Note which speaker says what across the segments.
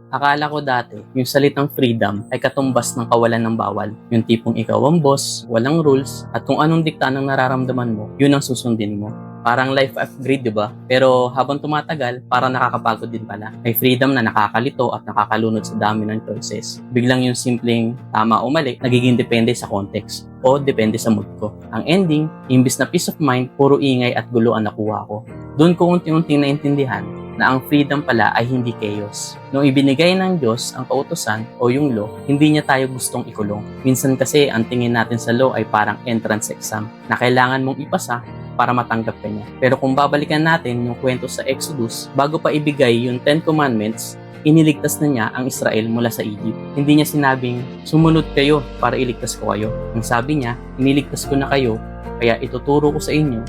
Speaker 1: Akala ko dati, yung salitang freedom ay katumbas ng kawalan ng bawal. Yung tipong ikaw ang boss, walang rules, at kung anong dikta ng nararamdaman mo, yun ang susundin mo. Parang life upgrade, di ba? Pero habang tumatagal, parang nakakapagod din pala. May freedom na nakakalito at nakakalunod sa dami ng choices. Biglang yung simpleng tama o mali, nagiging depende sa context o depende sa mood ko. Ang ending, imbis na peace of mind, puro ingay at gulo ang nakuha ko. Doon ko unti-unting naintindihan na ang freedom pala ay hindi chaos. Nung ibinigay ng Diyos ang kautusan o yung law, hindi niya tayo gustong ikulong. Minsan kasi ang tingin natin sa law ay parang entrance exam na kailangan mong ipasa para matanggap ka niya. Pero kung babalikan natin yung kwento sa Exodus, bago pa ibigay yung 10 Commandments, iniligtas na niya ang Israel mula sa Egypt. Hindi niya sinabing, sumunod kayo para iligtas ko kayo. Ang sabi niya, iniligtas ko na kayo, kaya ituturo ko sa inyo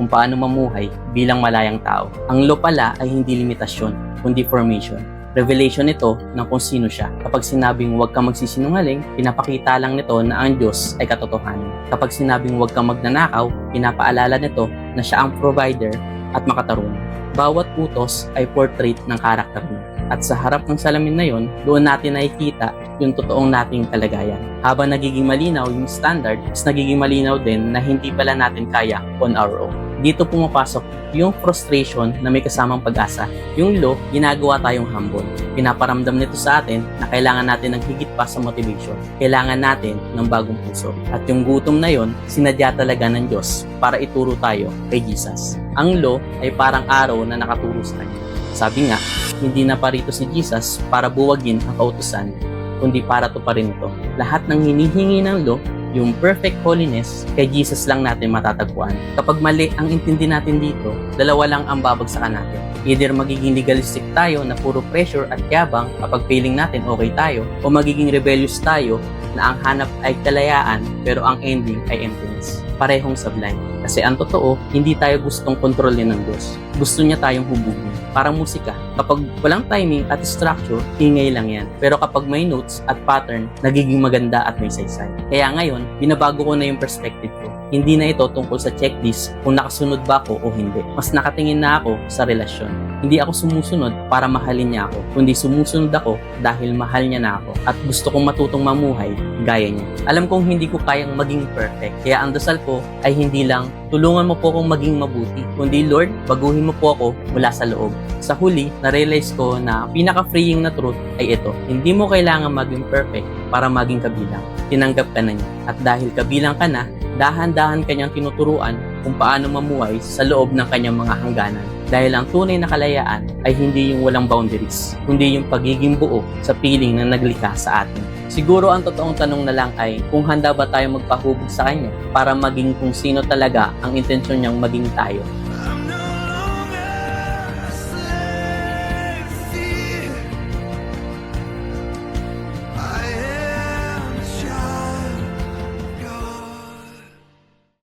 Speaker 1: kung paano mamuhay bilang malayang tao. Ang law pala ay hindi limitasyon, kundi formation. Revelation ito ng kung sino siya. Kapag sinabing huwag kang magsisinungaling, pinapakita lang nito na ang Diyos ay katotohanan. Kapag sinabing huwag kang magnanakaw, pinapaalala nito na siya ang provider at makatarungan. Bawat utos ay portrait ng karakter niya. At sa harap ng salamin na yon, doon natin nakikita yung totoong nating kalagayan. Habang nagiging malinaw yung standard, mas nagiging malinaw din na hindi pala natin kaya on our own. Dito pumapasok yung frustration na may kasamang pag-asa. Yung law, ginagawa tayong humble. Pinaparamdam nito sa atin na kailangan natin ng higit pa sa motivation. Kailangan natin ng bagong puso. At yung gutom na yon, sinadya talaga ng Diyos para ituro tayo kay Jesus. Ang law ay parang araw na nakaturo sa kanya. Sabi nga, hindi na parito si Jesus para buwagin ang kautusan, kundi para tuparin ito. Lahat ng hinihingi ng law, yung perfect holiness, kay Jesus lang natin matatagpuan. Kapag mali ang intindi natin dito, dalawa lang ang babagsakan natin. Either magiging legalistic tayo na puro pressure at yabang kapag feeling natin okay tayo, o magiging rebellious tayo na ang hanap ay kalayaan pero ang ending ay emptiness. Parehong sablay. Kasi ang totoo, hindi tayo gustong kontrolin ng Diyos. Gusto niya tayong hubugin. Parang musika. Kapag walang timing at structure, ingay lang yan. Pero kapag may notes at pattern, nagiging maganda at may saysay. Kaya ngayon, binabago ko na yung perspective ko. Hindi na ito tungkol sa checklist kung nakasunod ba ako o hindi. Mas nakatingin na ako sa relasyon. Hindi ako sumusunod para mahalin niya ako, kundi sumusunod ako dahil mahal niya na ako at gusto kong matutong mamuhay gaya niya. Alam kong hindi ko kayang maging perfect, kaya ang dasal ko ay hindi lang, tulungan mo po akong maging mabuti, kundi Lord, baguhin mo po ako mula sa loob. Sa huli, na-realize ko na pinaka-freeing na truth ay ito. Hindi mo kailangan maging perfect para maging kabilang. Tinanggap ka na niya. At dahil kabilang ka na, dahan-dahan kanyang tinuturuan kung paano mamuhay sa loob ng kanyang mga hangganan. Dahil ang tunay na kalayaan ay hindi yung walang boundaries, kundi yung pagiging buo sa piling na naglikha sa atin. Siguro ang totoong tanong na lang ay kung handa ba tayo magpahubog sa kanya para maging kung sino talaga ang intensyon niyang maging tayo.